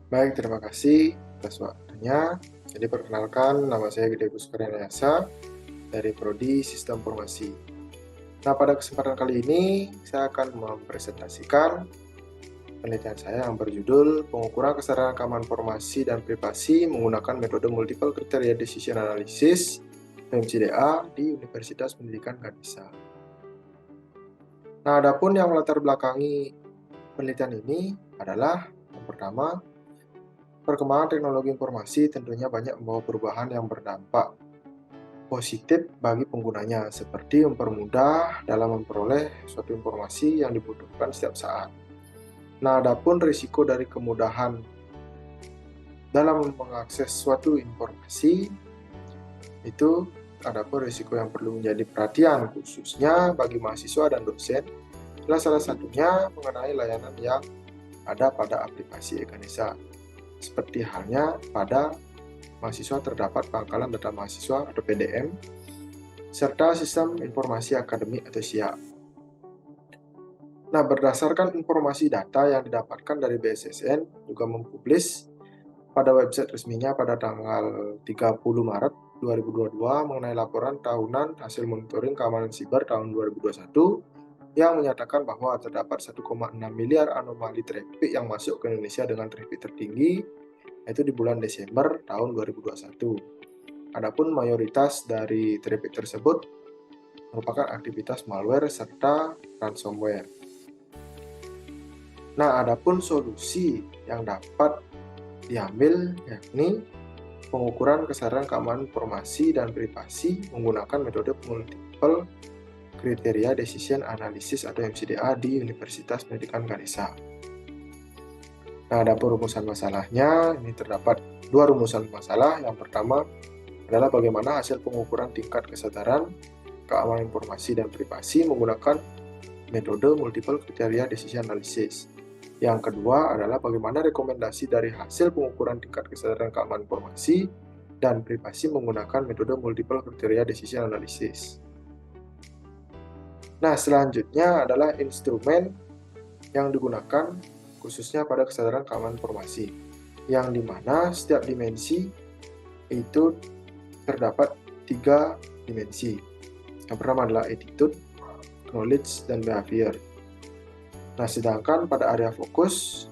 Baik, terima kasih atas waktunya. Jadi perkenalkan, nama saya Gede Kuskurenayasa dari Prodi Sistem Informasi. Nah, pada kesempatan kali ini saya akan mempresentasikan penelitian saya yang berjudul Pengukuran Kesadaran Keamanan Informasi dan Privasi menggunakan metode Multiple Criteria Decision Analysis (MCDA) di Universitas Pendidikan Ganesha. Nah, adapun yang melatar belakangi penelitian ini adalah yang pertama, perkembangan teknologi informasi tentunya banyak membawa perubahan yang berdampak positif bagi penggunanya, seperti mempermudah dalam memperoleh suatu informasi yang dibutuhkan setiap saat. Nah, adapun risiko dari kemudahan dalam mengakses suatu informasi, itu adapun risiko yang perlu menjadi perhatian khususnya bagi mahasiswa dan dosen, adalah salah satunya mengenai layanan yang ada pada aplikasi e-Ganesha. Seperti halnya pada mahasiswa terdapat pangkalan data mahasiswa atau PDM, serta sistem informasi akademik atau SIA. Nah, berdasarkan informasi data yang didapatkan dari BSSN juga mempublish pada website resminya pada tanggal 30 Maret 2022 mengenai laporan tahunan hasil monitoring keamanan siber tahun 2021 yang menyatakan bahwa terdapat 1,6 miliar anomali traffic yang masuk ke Indonesia dengan traffic tertinggi, yaitu di bulan Desember tahun 2021. Adapun mayoritas dari traffic tersebut merupakan aktivitas malware serta ransomware. Nah, adapun solusi yang dapat diambil yakni pengukuran kesadaran keamanan informasi dan privasi menggunakan metode Multiple Criteria Decision Analysis atau MCDA di Universitas Pendidikan Ganesha. Nah, ada rumusan masalahnya. Ini terdapat dua rumusan masalah. Yang pertama adalah bagaimana hasil pengukuran tingkat kesadaran keamanan informasi dan privasi menggunakan metode Multiple Criteria Decision Analysis. Yang kedua adalah bagaimana rekomendasi dari hasil pengukuran tingkat kesadaran keamanan informasi dan privasi menggunakan metode Multiple Criteria Decision Analysis. Nah, selanjutnya adalah instrumen yang digunakan khususnya pada kesadaran keamanan informasi, yang dimana setiap dimensi itu terdapat 3 dimensi. Yang pertama adalah attitude, knowledge, dan behavior. Nah, sedangkan pada area fokus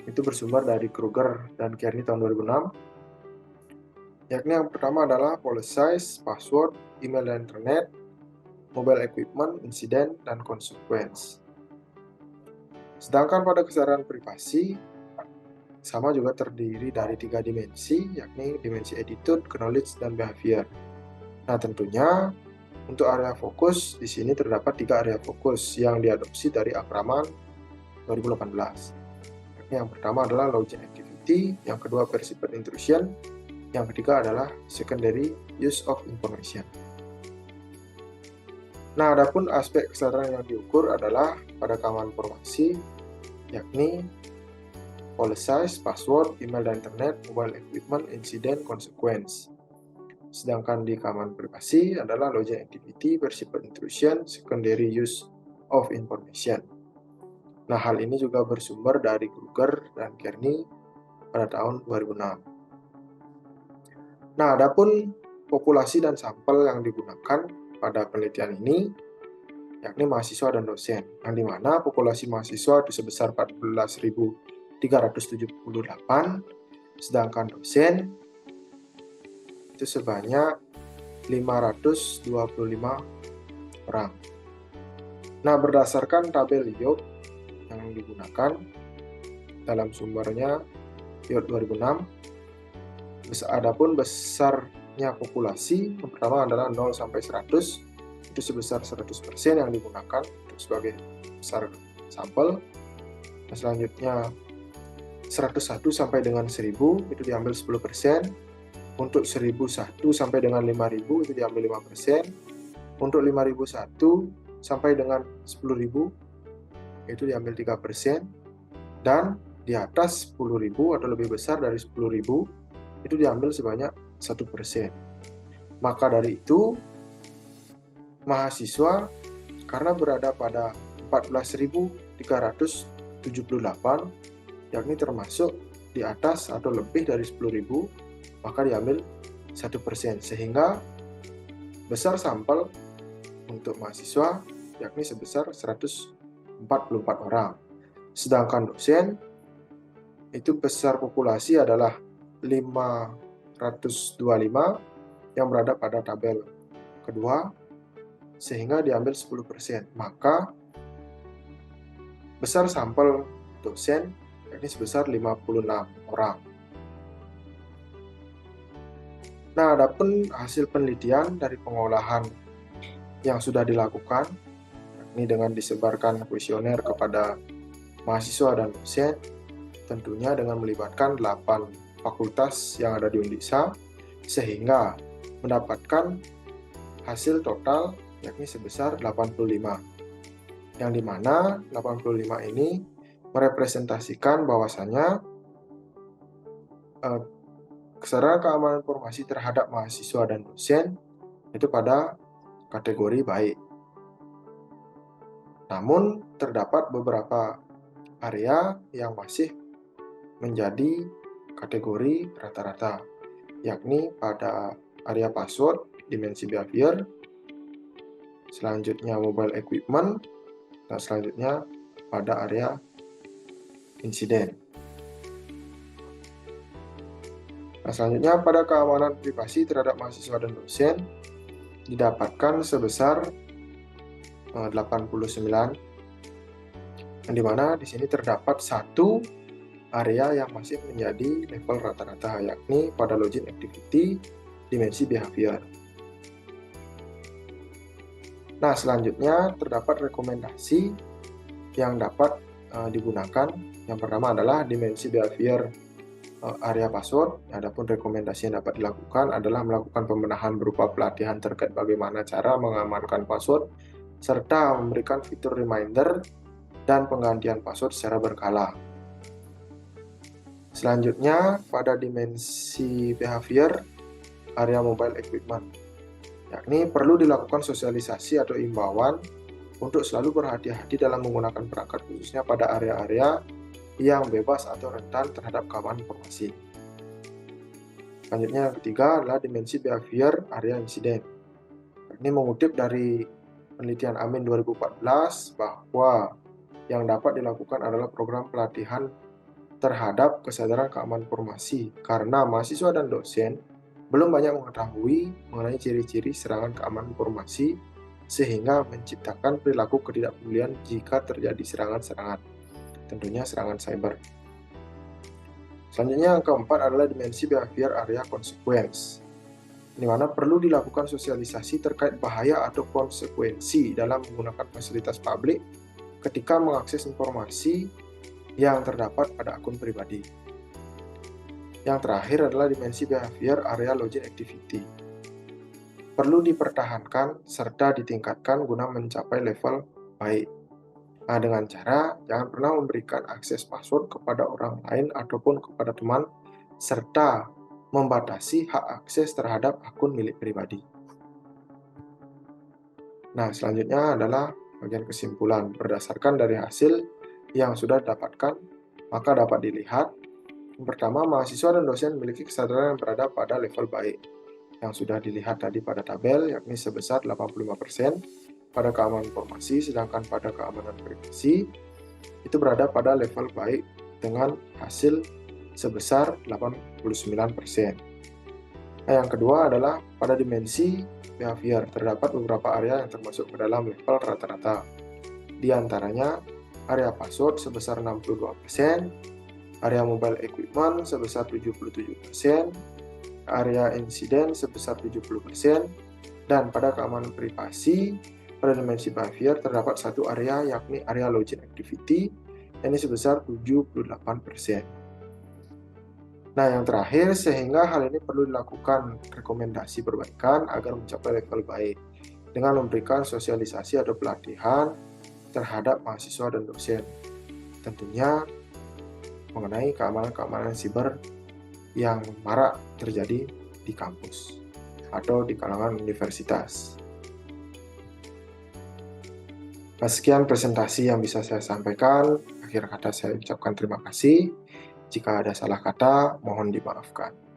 itu bersumber dari Kruger dan Kearney tahun 2006, yakni yang pertama adalah policies, password, email dan internet, mobile equipment, incident, dan consequence. Sedangkan pada kesadaran privasi sama juga terdiri dari 3 dimensi, yakni dimensi attitude, knowledge, dan behavior. Nah, tentunya untuk area fokus di sini terdapat 3 area fokus yang diadopsi dari Akraman 2018. Yang pertama adalah login activity, yang kedua perceived intrusion, yang ketiga adalah secondary use of information. Nah, adapun aspek kesadaran yang diukur adalah pada keamanan informasi, yakni policies, password, email dan internet, mobile equipment, incident, consequence. Sedangkan di keamanan privasi adalah login activity, perceived intrusion, secondary use of information. Nah, hal ini juga bersumber dari Kruger dan Kearney pada tahun 2006. Nah, adapun populasi dan sampel yang digunakan pada penelitian ini yakni mahasiswa dan dosen, yang dimana populasi mahasiswa itu sebesar 14.378, sedangkan dosen itu sebanyak 525 orang. Nah, berdasarkan tabel IOP yang digunakan dalam sumbernya IOP 2006, adapun besarnya populasi yang pertama adalah 0 sampai 100, itu sebesar 100% yang digunakan untuk sebagai besar sampel. Nah, selanjutnya 101 sampai dengan 1000 itu diambil 10%. Untuk 1001 sampai dengan 5000 itu diambil 5%. Untuk 5001 sampai dengan 10.000 itu diambil 3%. Dan di atas 10.000 atau lebih besar dari 10.000 itu diambil sebanyak 1%. Maka dari itu mahasiswa karena berada pada 14.378 yakni termasuk di atas atau lebih dari 10.000, maka diambil 1%, sehingga besar sampel untuk mahasiswa yakni sebesar 144 orang. Sedangkan dosen itu besar populasi adalah 525 yang berada pada tabel kedua, sehingga diambil 10%. Maka besar sampel dosen yakni sebesar 56 orang. Nah, adapun hasil penelitian dari pengolahan yang sudah dilakukan, yakni dengan disebarkan kuesioner kepada mahasiswa dan dosen, tentunya dengan melibatkan 8 fakultas yang ada di Undiksa, sehingga mendapatkan hasil total yakni sebesar 85. Yang dimana 85 ini merepresentasikan bahwasanya kesadaran keamanan informasi terhadap mahasiswa dan dosen itu pada kategori baik. Namun terdapat beberapa area yang masih menjadi kategori rata-rata, yakni pada area password, dimensi behavior, selanjutnya mobile equipment, dan selanjutnya pada area insiden. Nah, selanjutnya pada keamanan privasi terhadap mahasiswa dan dosen didapatkan sebesar 89, yang dimana di sini terdapat satu area yang masih menjadi level rata-rata, yakni pada login activity dimensi behavior. Nah, selanjutnya terdapat rekomendasi yang dapat digunakan. Yang pertama adalah dimensi behavior area password. Adapun rekomendasi yang dapat dilakukan adalah melakukan pembenahan berupa pelatihan terkait bagaimana cara mengamankan password, serta memberikan fitur reminder dan penggantian password secara berkala. Selanjutnya, pada dimensi behavior area mobile equipment, yakni perlu dilakukan sosialisasi atau imbauan untuk selalu berhati-hati dalam menggunakan perangkat, khususnya pada area-area yang bebas atau rentan terhadap keamanan informasi. Selanjutnya, yang ketiga adalah dimensi behavior area insiden. Ini mengutip dari penelitian Amin 2014 bahwa yang dapat dilakukan adalah program pelatihan terhadap kesadaran keamanan informasi, karena mahasiswa dan dosen belum banyak mengetahui mengenai ciri-ciri serangan keamanan informasi, sehingga menciptakan perilaku ketidakpedulian jika terjadi serangan-serangan, tentunya serangan cyber. Selanjutnya, yang keempat adalah dimensi behavior area consequence, di mana perlu dilakukan sosialisasi terkait bahaya atau konsekuensi dalam menggunakan fasilitas publik ketika mengakses informasi yang terdapat pada akun pribadi. Yang terakhir adalah dimensi behavior area login activity. Perlu dipertahankan serta ditingkatkan guna mencapai level baik. Nah, dengan cara jangan pernah memberikan akses password kepada orang lain ataupun kepada teman, serta membatasi hak akses terhadap akun milik pribadi. Nah, selanjutnya adalah bagian kesimpulan. Berdasarkan dari hasil yang sudah didapatkan, maka dapat dilihat, yang pertama, mahasiswa dan dosen memiliki kesadaran yang berada pada level baik, yang sudah dilihat tadi pada tabel, yakni sebesar 85% pada keamanan informasi, sedangkan pada keamanan privasi itu berada pada level baik dengan hasil sebesar 89%. Nah, yang kedua adalah pada dimensi behavior, terdapat beberapa area yang termasuk ke dalam level rata-rata. Di antaranya, area password sebesar 62%, area mobile equipment sebesar 77%, area insiden sebesar 70%, dan pada keamanan privasi, pada dimensi behavior terdapat satu area, yakni area login activity, ini sebesar 78%. Nah, yang terakhir, sehingga hal ini perlu dilakukan rekomendasi perbaikan agar mencapai level baik, dengan memberikan sosialisasi atau pelatihan terhadap mahasiswa dan dosen, tentunya mengenai keamanan-keamanan siber yang marak terjadi di kampus atau di kalangan universitas. Nah, sekian presentasi yang bisa saya sampaikan. Akhir kata saya ucapkan terima kasih. Jika ada salah kata, mohon dimaafkan.